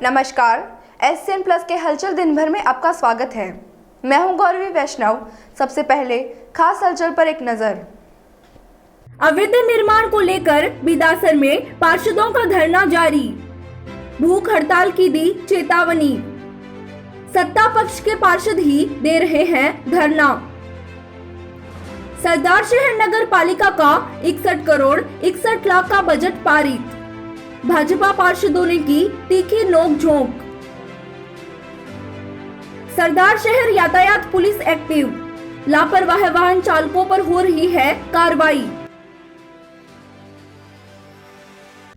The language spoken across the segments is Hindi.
नमस्कार, SCN प्लस के हलचल दिन भर में आपका स्वागत है। मैं हूं गौरवी वैष्णव। सबसे पहले खास हलचल पर एक नजर। अवैध निर्माण को लेकर बिदासर में पार्षदों का धरना जारी, भूख हड़ताल की दी चेतावनी। सत्ता पक्ष के पार्षद ही दे रहे हैं धरना। सरदार शहर नगर पालिका का 61 करोड़ 61 लाख का बजट पारित, भाजपा पार्षदों ने की तीखी नोक-झोंक। सरदार शहर यातायात पुलिस एक्टिव, लापरवाह वाहन चालकों पर हो रही है कार्रवाई।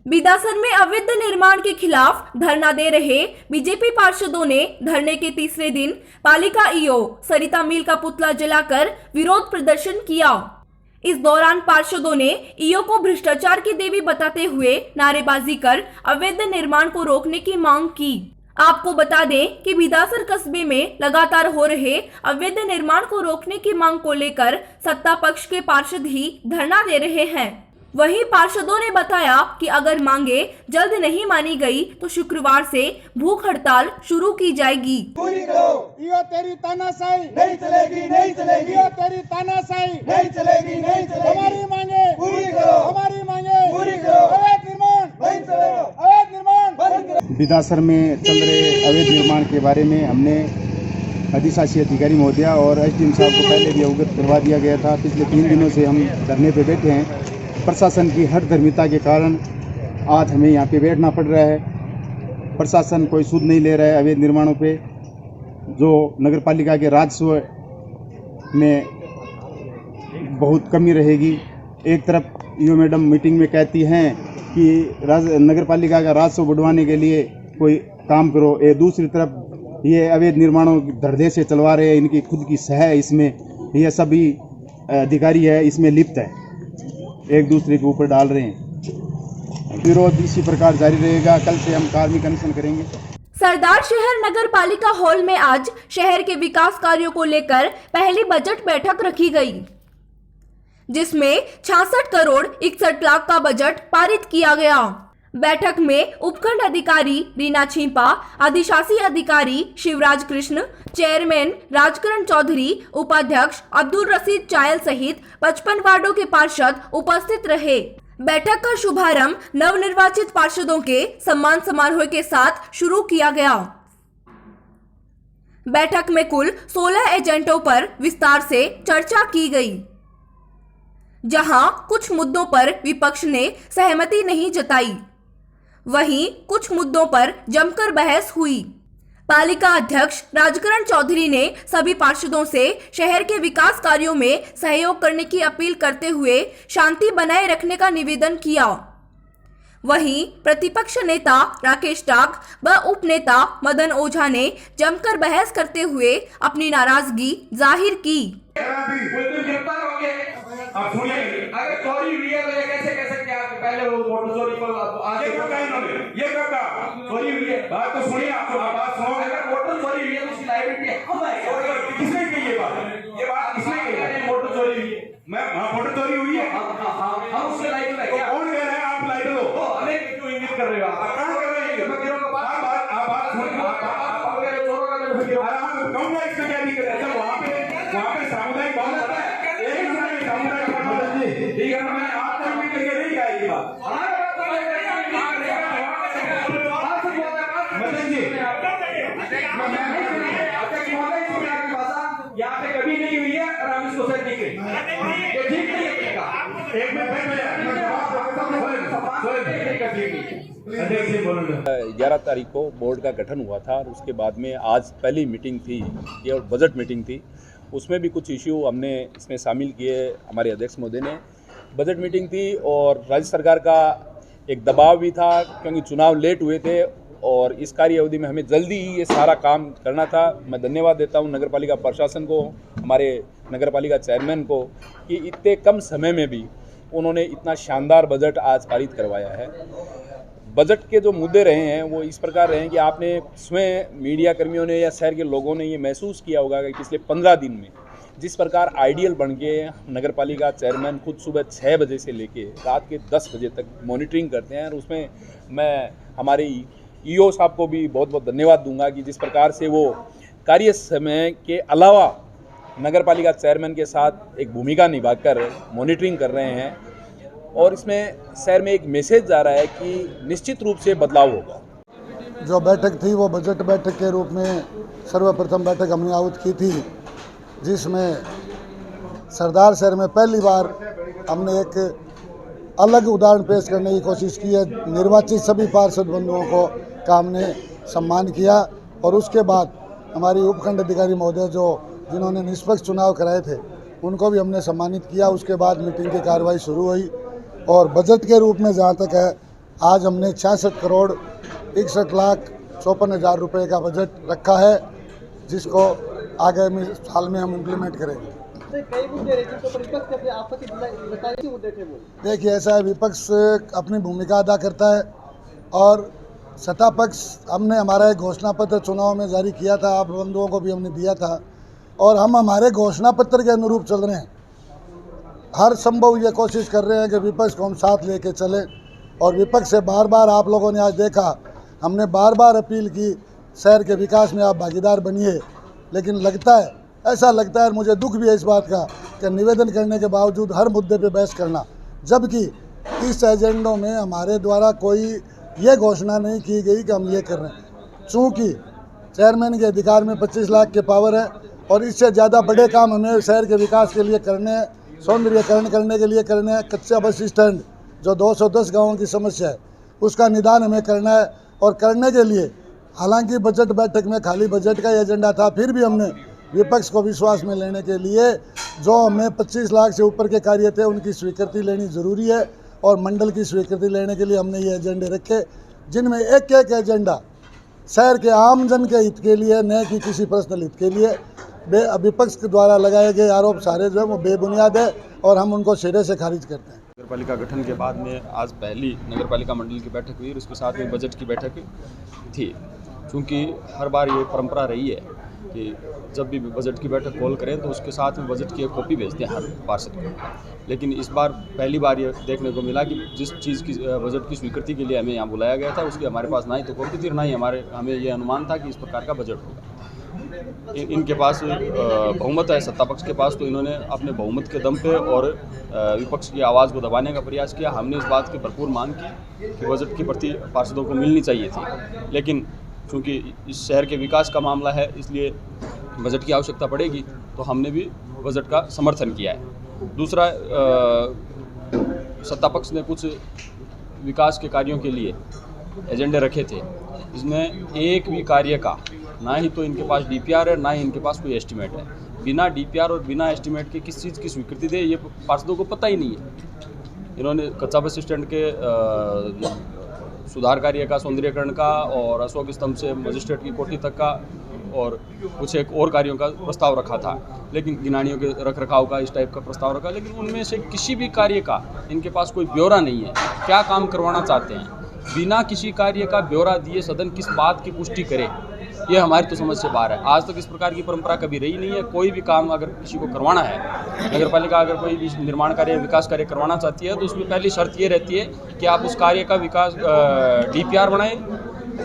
बिदासर में अवैध निर्माण के खिलाफ धरना दे रहे बीजेपी पार्षदों ने धरने के तीसरे दिन पालिका ईओ सरिता मिल का पुतला जलाकर विरोध प्रदर्शन किया। इस दौरान पार्षदों ने ईओ को भ्रष्टाचार की देवी बताते हुए नारेबाजी कर अवैध निर्माण को रोकने की मांग की। आपको बता दें कि बिदासर कस्बे में लगातार हो रहे अवैध निर्माण को रोकने की मांग को लेकर सत्ता पक्ष के पार्षद ही धरना दे रहे हैं। वहीं पार्षदों ने बताया कि अगर मांगे जल्द नहीं मानी गई तो शुक्रवार से भूख हड़ताल शुरू की जाएगी। पूरी करो, ईओ तेरी तानाशाही नहीं चलेगी, नहीं चलेगी। ईओ तेरी तानाशाही नहीं चलेगी, नहीं चलेगी। हमारी मांगे पूरी करो, हमारी मांगे पूरी करो। अवैध निर्माण बंद करो, अवैध निर्माण बंद करो। बिदासर में चल रहे अवैध निर्माण के बारे में हमने अधिशासी अधिकारी महोदय और एसडीएम साहब को पहले भी अवगत करवा दिया गया था। पिछले 3 दिनों से हम धरने पे बैठे हैं। प्रशासन की हठधर्मिता के कारण आज हमें यहाँ पे बैठना पड़ रहा है। प्रशासन कोई सूद नहीं ले रहा है अवैध निर्माणों पे, जो नगर पालिका के राजस्व में बहुत कमी रहेगी। एक तरफ ईओ मैडम मीटिंग में कहती हैं कि नगर पालिका का राजस्व बढ़वाने के लिए कोई काम करो, ये दूसरी तरफ ये अवैध निर्माणों की धड़ल्ले से चलवा रहे हैं। इनकी खुद की सह है इसमें, ये सभी अधिकारी है इसमें लिप्त है, एक दूसरे के ऊपर डाल रहे हैं। विरोध इसी प्रकार जारी रहेगा। कल से हम कार्मिक अनशन करेंगे। सरदार शहर नगर पालिका हॉल में आज शहर के विकास कार्यों को लेकर पहली बजट बैठक रखी गई, जिसमें 66 करोड़ 61 लाख का बजट पारित किया गया। बैठक में उपखंड अधिकारी रीना छिंपा, अधिशासी अधिकारी शिवराज कृष्ण, चेयरमैन राजकरण चौधरी, उपाध्यक्ष अब्दुल रशीद चायल सहित 55 वार्डों के पार्षद उपस्थित रहे। बैठक का शुभारंभ नवनिर्वाचित पार्षदों के सम्मान समारोह के साथ शुरू किया गया। बैठक में कुल 16 एजेंडों पर विस्तार से चर्चा की गई, जहां कुछ मुद्दों पर विपक्ष ने सहमति नहीं जताई, वहीं कुछ मुद्दों पर जमकर बहस हुई। पालिका अध्यक्ष राजकरण चौधरी ने सभी पार्षदों से शहर के विकास कार्यों में सहयोग करने की अपील करते हुए शांति बनाए रखने का निवेदन किया। वहीं प्रतिपक्ष नेता राकेश टाक व उपनेता मदन ओझा ने जमकर बहस करते हुए अपनी नाराजगी जाहिर की। आप सुनिए, अगर चोरी हुई है तो ये कैसे कह सकते हैं? आप पहले वो मोटर चोरी को आज ये कब कहा इन्होंने? ये कब कहा चोरी हुई है? बात तो सुनिए, आप बात सुनो। अगर मोटर चोरी हुई है तो उसकी लायबिलिटी हम है। किसने की ये बात किसने की है? मोटर चोरी हुई है। मैं मोटर चोरी हुई है, हम उससे लायबिल है। कौन कह रहा है आप लायबिल हो? हमें क्यों इंगित कर रहे हो? आप कहां कर रहे हैं? मैं गिरोह का बात सुनिए। आप वगैरह चोरों का मैं गिरोह कहूंगा, इसमें क्या दिक्कत है? जब वहां पे सामुदायिक बात होता है, ठीक है, मैं आपको भी करके नहीं कहा ये बात। मदन जी, यहाँ पे कभी नहीं हुई है और हम इसको सर ठीक है, ये ठीक नहीं है। एक मिनट 11 तारीख को बोर्ड का गठन हुआ था और उसके बाद में आज पहली मीटिंग थी, ये और बजट मीटिंग थी। उसमें भी कुछ इश्यू हमने इसमें शामिल किए। हमारे अध्यक्ष महोदय ने बजट मीटिंग थी और राज्य सरकार का एक दबाव भी था, क्योंकि चुनाव लेट हुए थे और इस कार्य अवधि में हमें जल्दी ही ये सारा काम करना था। मैं धन्यवाद देता हूँ नगर पालिका प्रशासन को, हमारे नगर पालिका चेयरमैन को, कि इतने कम समय में भी उन्होंने इतना शानदार बजट आज पारित करवाया है। बजट के जो मुद्दे रहे हैं वो इस प्रकार रहे हैं कि आपने स्वयं मीडिया कर्मियों ने या शहर के लोगों ने ये महसूस किया होगा कि पिछले 15 दिन में जिस प्रकार आइडियल बन के नगर पालिका चेयरमैन खुद सुबह 6 बजे से लेके रात के 10 बजे तक मॉनिटरिंग करते हैं और उसमें मैं हमारी ईओ साहब को भी बहुत बहुत धन्यवाद दूंगा कि जिस प्रकार से वो कार्य समय के अलावा नगर पालिका चेयरमैन के साथ एक भूमिका निभाकर मॉनिटरिंग कर रहे हैं और इसमें शहर में एक मैसेज जा रहा है कि निश्चित रूप से बदलाव होगा। जो बैठक थी वो बजट बैठक के रूप में सर्वप्रथम बैठक हमने आहूत की थी, जिसमें सरदार शहर में पहली बार हमने एक अलग उदाहरण पेश करने की कोशिश की है। निर्वाचित सभी पार्षद बंधुओं को का हमने सम्मान किया और उसके बाद हमारी उपखंड अधिकारी महोदय जिन्होंने निष्पक्ष चुनाव कराए थे उनको भी हमने सम्मानित किया। उसके बाद मीटिंग की कार्रवाई शुरू हुई और बजट के रूप में जहाँ तक है, आज हमने 66 करोड़ 61,54,000 रुपये का बजट रखा है, जिसको आगामी साल में हम इम्प्लीमेंट करेंगे। देखिए, ऐसा है, विपक्ष अपनी भूमिका अदा करता है और सत्ता पक्ष हमने हमारा एक घोषणा पत्र चुनाव में जारी किया था, आप बंधुओं को भी हमने दिया था और हम हमारे घोषणा पत्र के अनुरूप चल रहे हैं। हर संभव ये कोशिश कर रहे हैं कि विपक्ष को हम साथ लेके चलें और विपक्ष से बार बार आप लोगों ने आज देखा, हमने बार बार अपील की शहर के विकास में आप भागीदार बनिए, लेकिन ऐसा लगता है, मुझे दुख भी है इस बात का कि निवेदन करने के बावजूद हर मुद्दे पे बहस करना, जबकि इस एजेंडों में हमारे द्वारा कोई ये घोषणा नहीं की गई कि हम ये कर रहे हैं। चूँकि चेयरमैन के अधिकार में 25 लाख के पावर है और इससे ज़्यादा बड़े काम हमें शहर के विकास के लिए करने हैं, सौंदर्यीकरण करने के लिए करने हैं। कच्चा बस स्टैंड जो 210 गाँवों की समस्या है उसका निदान हमें करना है और करने के लिए हालांकि बजट बैठक में खाली बजट का एजेंडा था, फिर भी हमने विपक्ष को विश्वास में लेने के लिए जो हमें 25 लाख से ऊपर के कार्य थे उनकी स्वीकृति लेनी ज़रूरी है और मंडल की स्वीकृति लेने के लिए हमने ये एजेंडे रखे, जिनमें एक एक एजेंडा शहर के आम जन के हित के लिए, न कि किसी पर्सनल हित के लिए। विपक्ष के द्वारा लगाए गए आरोप सारे जो है वो बेबुनियाद है और हम उनको सिरे से खारिज करते हैं। नगर पालिका गठन के बाद में आज पहली नगर पालिका मंडल की बैठक हुई और उसके साथ में बजट की बैठक थी। चूँकि हर बार ये परंपरा रही है कि जब भी बजट की बैठक कॉल करें तो उसके साथ में बजट की एक कॉपी भेजते हैं हर पार्षद को, लेकिन इस बार पहली बार ये देखने को मिला कि जिस चीज़ की बजट की स्वीकृति के लिए हमें यहाँ बुलाया गया था उसकी हमारे पास ना ही तो कॉपी थी, ना ही हमें ये अनुमान था कि इस प्रकार का बजट होगा। इनके पास बहुमत है, सत्ता पक्ष के पास, तो इन्होंने अपने बहुमत के दम पे और विपक्ष की आवाज़ को दबाने का प्रयास किया। हमने इस बात की भरपूर मांग की कि बजट की प्रति पार्षदों को मिलनी चाहिए थी, लेकिन चूँकि इस शहर के विकास का मामला है इसलिए बजट की आवश्यकता पड़ेगी, तो हमने भी बजट का समर्थन किया है। दूसरा, सत्ता पक्ष ने कुछ विकास के कार्यों के लिए एजेंडे रखे थे, इसमें एक भी कार्य का ना ही तो इनके पास डीपीआर है, ना ही इनके पास कोई एस्टीमेट है। बिना डीपीआर और बिना एस्टीमेट के किस चीज़ की स्वीकृति दे ये पार्षदों को पता ही नहीं है। इन्होंने कच्चा बस स्टैंड के सुधार कार्य का, सौंदर्यीकरण का और अशोक स्तंभ से मजिस्ट्रेट की कोठी तक का और कुछ एक और कार्यों का प्रस्ताव रखा था, लेकिन गिनानियों के रखरखाव का इस टाइप का प्रस्ताव रखा, लेकिन उनमें से किसी भी कार्य का इनके पास कोई ब्यौरा नहीं है। क्या काम करवाना चाहते हैं, बिना किसी कार्य का ब्यौरा दिए सदन किस बात की पुष्टि करे, ये हमारी तो समझ से बाहर है। आज तक इस प्रकार की परंपरा कभी रही नहीं है। कोई भी काम अगर किसी को करवाना है, नगर पालिका अगर कोई भी निर्माण कार्य, विकास कार्य करवाना चाहती है तो उसमें पहली शर्त ये रहती है कि आप उस कार्य का विकास डीपीआर बनाएं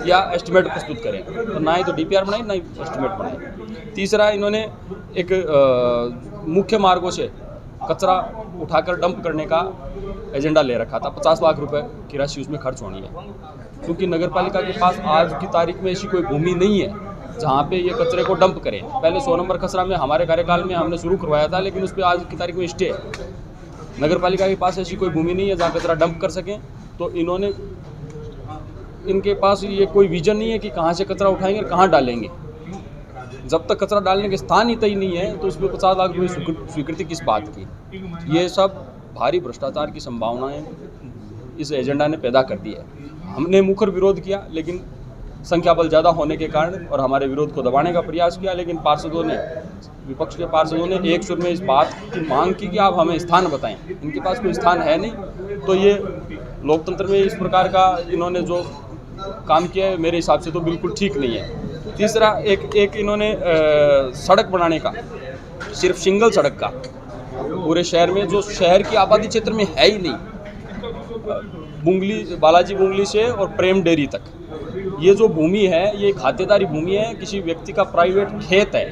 या एस्टीमेट प्रस्तुत करें, तो ना ही तो डीपीआर बनाएं ना ही एस्टीमेट बनाएं। तीसरा, इन्होंने एक मुख्य मार्गों से कचरा उठाकर डंप करने का एजेंडा ले रखा था। 50 लाख रुपए की राशि उसमें खर्च होनी है, क्योंकि नगर पालिका के पास आज की तारीख में ऐसी कोई भूमि नहीं है जहाँ पे ये कचरे को डंप करें। पहले 100 नंबर खसरा में हमारे कार्यकाल में हमने शुरू करवाया था, लेकिन उस पर आज की तारीख में स्टे है। नगर पालिका के पास ऐसी कोई भूमि नहीं है जहाँ कचरा डंप कर सकें, तो इनके पास ये कोई विजन नहीं है कि कहाँ से कचरा उठाएंगे और कहाँ डालेंगे। जब तक कचरा डालने के स्थान ही तय नहीं है तो उसमें 50 लाख रुपये स्वीकृति किस बात की। ये सब भारी भ्रष्टाचार की संभावनाएं इस एजेंडा ने पैदा कर दी है। हमने मुखर विरोध किया, लेकिन संख्या बल ज़्यादा होने के कारण और हमारे विरोध को दबाने का प्रयास किया, लेकिन पार्षदों ने, विपक्ष के पार्षदों ने एक सुर में इस बात की मांग की कि आप हमें स्थान बताएं। इनके पास कोई स्थान है नहीं, तो ये लोकतंत्र में इस प्रकार का इन्होंने जो काम किया है मेरे हिसाब से तो बिल्कुल ठीक नहीं है। तीसरा, एक इन्होंने सड़क बनाने का, सिर्फ सिंगल सड़क का पूरे शहर में, जो शहर की आबादी क्षेत्र में है ही नहीं, बालाजी बुंगली से और प्रेम डेयरी तक, ये जो भूमि है ये खातेदारी भूमि है, किसी व्यक्ति का प्राइवेट खेत है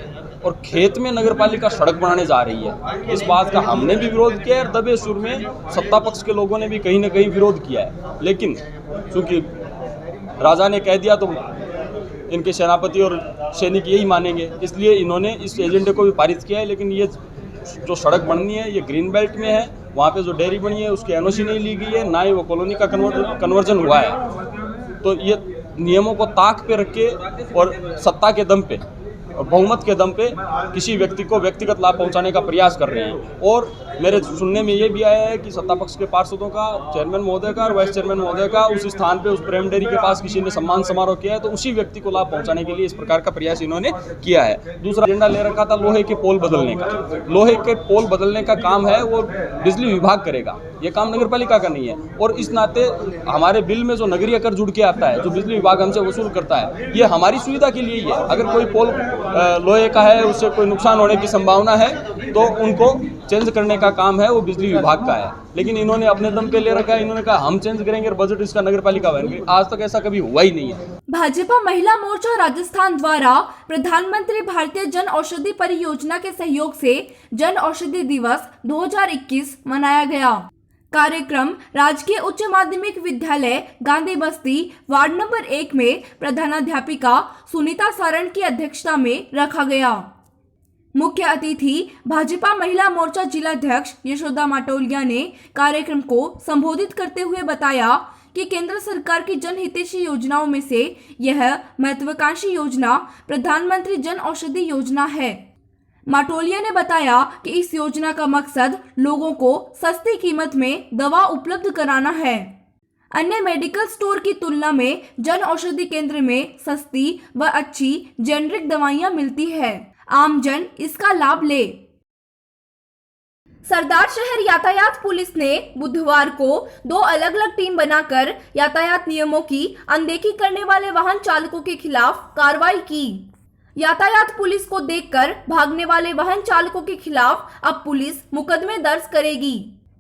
और खेत में नगरपालिका सड़क बनाने जा रही है। इस बात का हमने भी विरोध किया है और दबे सुर में सत्ता पक्ष के लोगों ने भी कहीं ना कहीं विरोध किया है, लेकिन चूंकि राजा ने कह दिया तो इनके सेनापति और सैनिक यही मानेंगे, इसलिए इन्होंने इस एजेंडे को भी पारित किया है। लेकिन ये जो सड़क बननी है ये ग्रीन बेल्ट में है, वहाँ पे जो डेयरी बनी है उसकी एनओसी नहीं ली गई है, ना ही वो कॉलोनी का कन्वर्जन हुआ है। तो ये नियमों को ताक पे रख के और सत्ता के दम पे और बहुमत के दम पे किसी व्यक्ति को व्यक्तिगत लाभ पहुंचाने का प्रयास कर रहे हैं। और मेरे सुनने में ये भी आया है कि सत्ता पक्ष के पार्षदों का, चेयरमैन महोदय का और वाइस चेयरमैन महोदय का उस स्थान पे उस प्रेम डेयरी के पास किसी ने सम्मान समारोह किया है, तो उसी व्यक्ति को लाभ पहुंचाने के लिए इस प्रकार का प्रयास इन्होंने किया है। दूसरा एजेंडा ले रखा था लोहे के पोल बदलने का। लोहे के पोल बदलने का काम है वो बिजली विभाग करेगा, ये काम नगर पालिका का नहीं है। और इस नाते हमारे बिल में जो नगरीय कर जुड़ के आता है, जो बिजली विभाग हमसे वसूल करता है, ये हमारी सुविधा के लिए ही है। अगर कोई पोल लोहे का है, उससे कोई नुकसान होने की संभावना है तो उनको चेंज करने का काम है वो बिजली विभाग का है। लेकिन इन्होंने अपने दम पे ले रखा है, इन्होंने कहा हम चेंज करेंगे और बजट इसका नगर पालिका बनेगी। आज तक ऐसा कभी हुआ ही नहीं है। भाजपा महिला मोर्चा राजस्थान द्वारा प्रधानमंत्री भारतीय जन औषधि परियोजना के सहयोग से जन औषधि दिवस 2021 मनाया गया। कार्यक्रम राजकीय उच्च माध्यमिक विद्यालय गांधी बस्ती वार्ड नंबर 1 में प्रधानाध्यापिका सुनीता सारण की अध्यक्षता में रखा गया। मुख्य अतिथि भाजपा महिला मोर्चा जिलाध्यक्ष यशोदा माटोलिया ने कार्यक्रम को संबोधित करते हुए बताया कि केंद्र सरकार की जनहितैषी योजनाओं में से यह महत्वाकांक्षी योजना प्रधानमंत्री जन औषधि योजना है। माटोलिया ने बताया कि इस योजना का मकसद लोगों को सस्ती कीमत में दवा उपलब्ध कराना है। अन्य मेडिकल स्टोर की तुलना में जन औषधि केंद्र में सस्ती व अच्छी जेनरिक दवाइयां मिलती है। आमजन इसका लाभ ले। सरदार शहर यातायात पुलिस ने बुधवार को 2 अलग अलग टीम बनाकर यातायात नियमों की अनदेखी करने वाले वाहन चालकों के खिलाफ कार्रवाई की। यातायात पुलिस को देखकर भागने वाले वाहन चालकों के खिलाफ अब पुलिस मुकदमे दर्ज करेगी।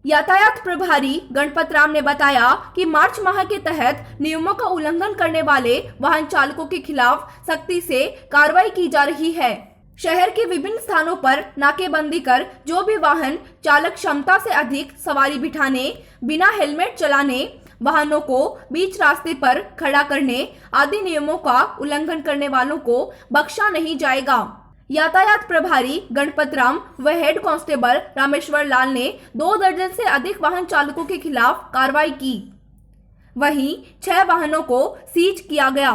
यातायात प्रभारी गणपत राम ने बताया कि मार्च माह के तहत नियमों का उल्लंघन करने वाले वाहन चालकों के खिलाफ सख्ती से कार्रवाई की जा रही है। शहर के विभिन्न स्थानों पर नाकेबंदी कर जो भी वाहन चालक क्षमता से अधिक सवारी बिठाने, बिना हेलमेट चलाने, वाहनों को बीच रास्ते पर खड़ा करने आदि नियमों का उल्लंघन करने वालों को बख्शा नहीं जाएगा। यातायात प्रभारी गणपत राम व हेड कांस्टेबल रामेश्वर लाल ने 2 दर्जन से अधिक वाहन चालकों के खिलाफ कार्रवाई की। वहीं 6 वाहनों को सीज किया गया।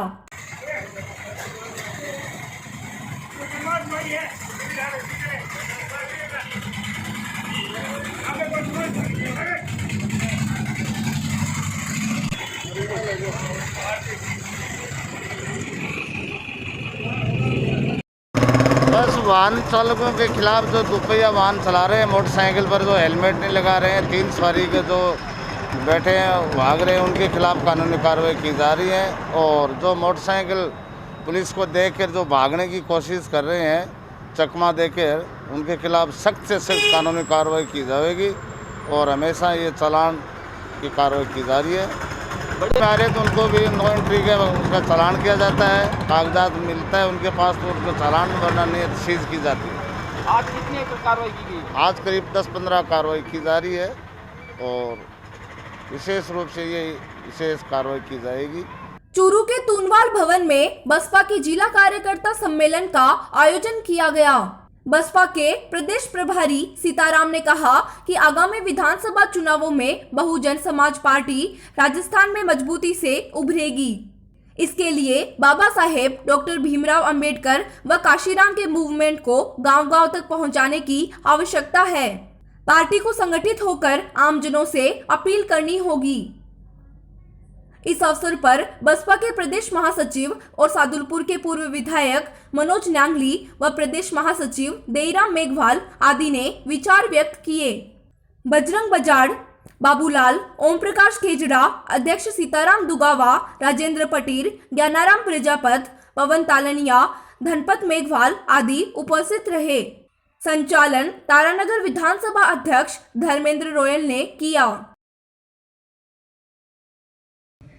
बस वाहन चालकों के खिलाफ जो दुपहिया वाहन चला रहे हैं, मोटरसाइकिल पर जो हेलमेट नहीं लगा रहे हैं, 3 सवारी के जो बैठे हैं भाग रहे हैं, उनके खिलाफ कानूनी कार्रवाई की जा रही है। और जो मोटरसाइकिल पुलिस को देखकर जो भागने की कोशिश कर रहे हैं, चकमा देकर, उनके खिलाफ सख्त से सख्त कानूनी कार्रवाई की जाएगी। और हमेशा ये चालान की कार्रवाई की जा रही है। बड़े आ रहे तो उनको भी नो एंट्री के उसका चालान किया जाता है, कागजात मिलता है उनके पास तो उनको चालान वरना नहीं सीज की जाती है। आज कितनी कार्रवाई की गई? आज करीब 10-15 कार्रवाई की जा रही है और विशेष रूप से ये विशेष कार्रवाई की जाएगी। चूरू के तूनवाल भवन में बसपा की जिला कार्यकर्ता सम्मेलन का आयोजन किया गया। बसपा के प्रदेश प्रभारी सीताराम ने कहा कि आगामी विधानसभा चुनावों में बहुजन समाज पार्टी राजस्थान में मजबूती से उभरेगी। इसके लिए बाबा साहेब डॉक्टर भीमराव अंबेडकर व काशीराम के मूवमेंट को गांव-गांव तक पहुंचाने की आवश्यकता है। पार्टी को संगठित होकर आमजनों से अपील करनी होगी। इस अवसर पर बसपा के प्रदेश महासचिव और सादुलपुर के पूर्व विधायक मनोज न्यांगली व प्रदेश महासचिव देईराम मेघवाल आदि ने विचार व्यक्त किए। बजरंग बजाड़, बाबूलाल, ओम प्रकाश खेजड़ा, अध्यक्ष सीताराम दुगावा, राजेंद्र पटीर, ज्ञानाराम प्रजापत, पवन तालनिया, धनपत मेघवाल आदि उपस्थित रहे। संचालन तारानगर विधानसभा अध्यक्ष धर्मेंद्र रोयल ने किया।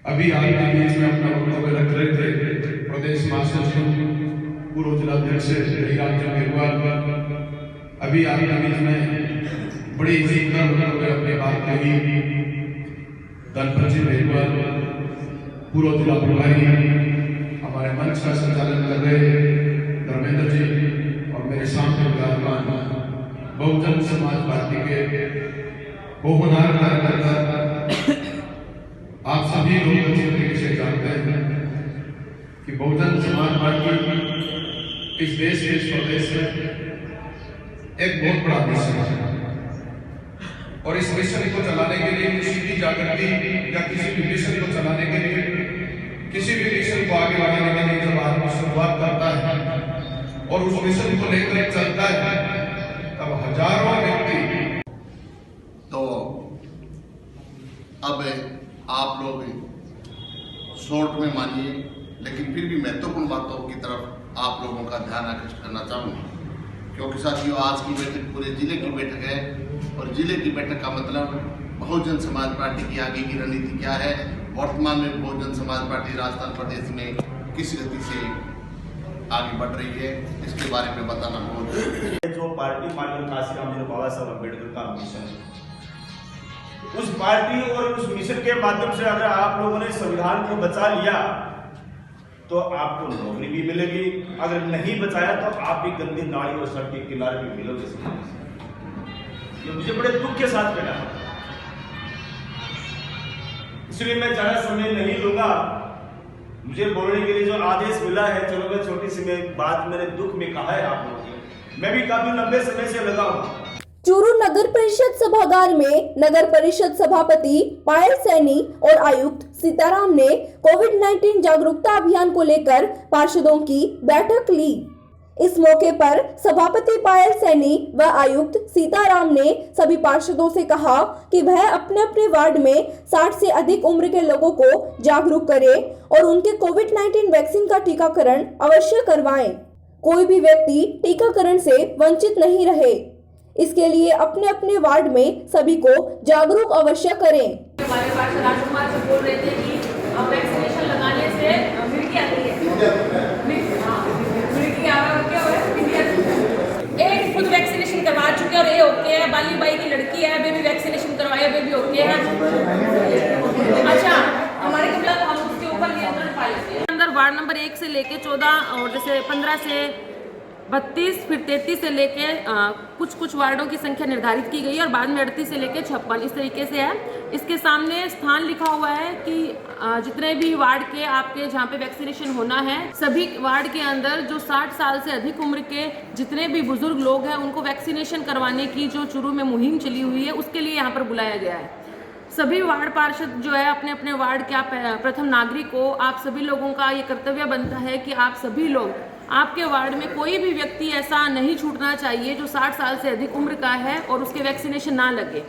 अभी आपके बीच में अपना वक्तव्य रख रहे थे प्रदेश महासचिव पूर्व जिलाध्यक्ष हरिराम जी मेघवाल। अभी आपके बीच में बड़ी सुंदर वक्तव्य अपनी बात कही धनपत जी मेघवाल, पूर्व जिला प्रभारी, हमारे मंच का संचालन कर रहे धर्मेंद्र जी और मेरे सामने विराजमान बहुजन समाज पार्टी के बहुनार कार्यकर्ता, आप सभी लोग अच्छी तरीके से जानते हैं कि बहुजन समाज पार्टी इस देश के इस प्रदेश में एक बहुत बड़ा मिशन है और इस मिशन को चलाने के लिए किसी की जागृति या किसी भी मिशन को चलाने के लिए, किसी भी मिशन को आगे बढ़ाने के लिए जब आदमी शुरुआत करता है और उस मिशन को लेकर चलता है तब हजारों व्यक्ति। तो अब आप लोग शॉर्ट में मानिए, लेकिन फिर भी महत्वपूर्ण बातों की तरफ आप लोगों का ध्यान आकर्षित करना चाहूँगा, क्योंकि साथियों आज की बैठक पूरे जिले की बैठक है और जिले की बैठक का मतलब बहुजन समाज पार्टी की आगे की रणनीति क्या है, वर्तमान में बहुजन समाज पार्टी राजस्थान प्रदेश में किस गति से आगे बढ़ रही है, इसके बारे में बताना बहुत जरूरी है। जो पार्टी माननीय काशीराम जी बाबा साहब अम्बेडकर का मिशन है, उस पार्टी और उस मिशन के माध्यम से अगर आप लोगों ने संविधान को बचा लिया तो आपको नौकरी भी मिलेगी, अगर नहीं बचाया तो आप भी गंदी नाली और सड़क के किनारे भी मिलोगे। ये मुझे बड़े दुख के साथ कहना है, इसलिए मैं ज्यादा समय नहीं लूंगा। मुझे बोलने के लिए जो आदेश मिला है, चलो मैं छोटी सी बात मैंने दुख में कहा है आप लोगों को, मैं भी काफी लंबे समय से लगा हूं। चूरू नगर परिषद सभागार में नगर परिषद सभापति पायल सैनी और आयुक्त सीताराम ने कोविड-19 जागरूकता अभियान को लेकर पार्षदों की बैठक ली। इस मौके पर सभापति पायल सैनी व आयुक्त सीताराम ने सभी पार्षदों से कहा कि वह अपने अपने वार्ड में 60 से अधिक उम्र के लोगों को जागरूक करें और उनके कोविड-19 वैक्सीन का टीकाकरण अवश्य करवाएं। कोई भी व्यक्ति टीकाकरण से वंचित नहीं रहे, इसके लिए अपने अपने वार्ड में सभी को जागरूक अवश्य करें। हमारे पार्षद राजकुमार जी बोल रहे थे कि वैक्सीनेशन लगाने से मिर्गी आती है, मिर्गी आ रहा है। एक खुद वैक्सीनेशन करवा चुके और ये ओके है, बाली बाई की लड़की है, वे भी वैक्सीनेशन करवाए, वे भी ओके है। अच्छा, हमारे कमला तो हम उसके ऊपर नियंत्रण पाएंगे। अंदर वार्ड नंबर 1 से लेके 14 और जैसे 15 से 32 फिर 33 से लेके कुछ वार्डों की संख्या निर्धारित की गई है और बाद में 38 से लेके 56 इस तरीके से है। इसके सामने स्थान लिखा हुआ है कि जितने भी वार्ड के आपके जहाँ पे वैक्सीनेशन होना है, सभी वार्ड के अंदर जो 60 साल से अधिक उम्र के जितने भी बुजुर्ग लोग हैं उनको वैक्सीनेशन करवाने की जो चूरू में मुहिम चली हुई है उसके लिए यहाँ पर बुलाया गया है। सभी वार्ड पार्षद जो है अपने अपने वार्ड के आप प्रथम नागरिक हो, आप सभी लोगों का ये कर्तव्य बनता है कि आप सभी लोग आपके वार्ड में कोई भी व्यक्ति ऐसा नहीं छूटना चाहिए जो 60 साल से अधिक उम्र का है और उसके वैक्सीनेशन ना लगे।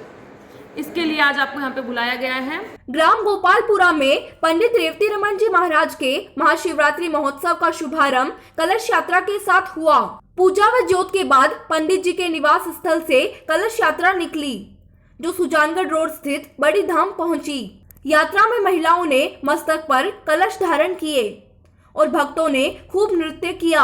इसके लिए आज आपको यहाँ पे बुलाया गया है। ग्राम गोपालपुरा में पंडित रेवती रमन जी महाराज के महाशिवरात्रि महोत्सव का शुभारंभ कलश यात्रा के साथ हुआ। पूजा व ज्योत के बाद पंडित जी के निवास स्थल से कलश यात्रा निकली जो सुजानगढ़ रोड स्थित बड़ी धाम पहुंची। यात्रा में महिलाओं ने मस्तक पर कलश धारण किए और भक्तों ने खूब नृत्य किया।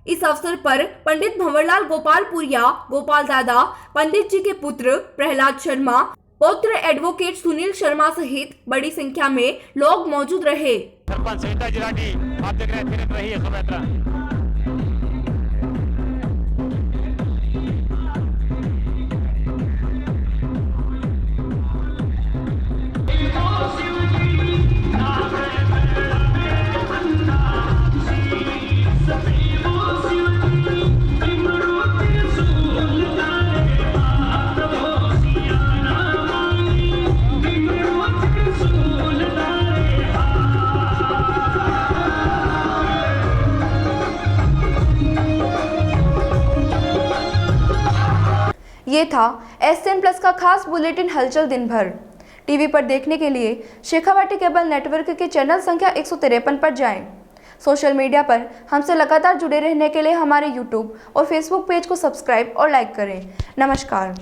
इस अवसर पर पंडित भंवरलाल गोपालपुरिया, गोपाल दादा, पंडित जी के पुत्र प्रहलाद शर्मा, पौत्र एडवोकेट सुनील शर्मा सहित बड़ी संख्या में लोग मौजूद रहे। सरपंच सविता जिराटी, आप देख रहे हैं फिर रही है शोभायात्रा। ये था SN प्लस का खास बुलेटिन हलचल दिन भर। टीवी पर देखने के लिए शेखावाटी केबल नेटवर्क के चैनल संख्या 153 पर जाएं। सोशल मीडिया पर हमसे लगातार जुड़े रहने के लिए हमारे YouTube और Facebook पेज को सब्सक्राइब और लाइक करें। नमस्कार।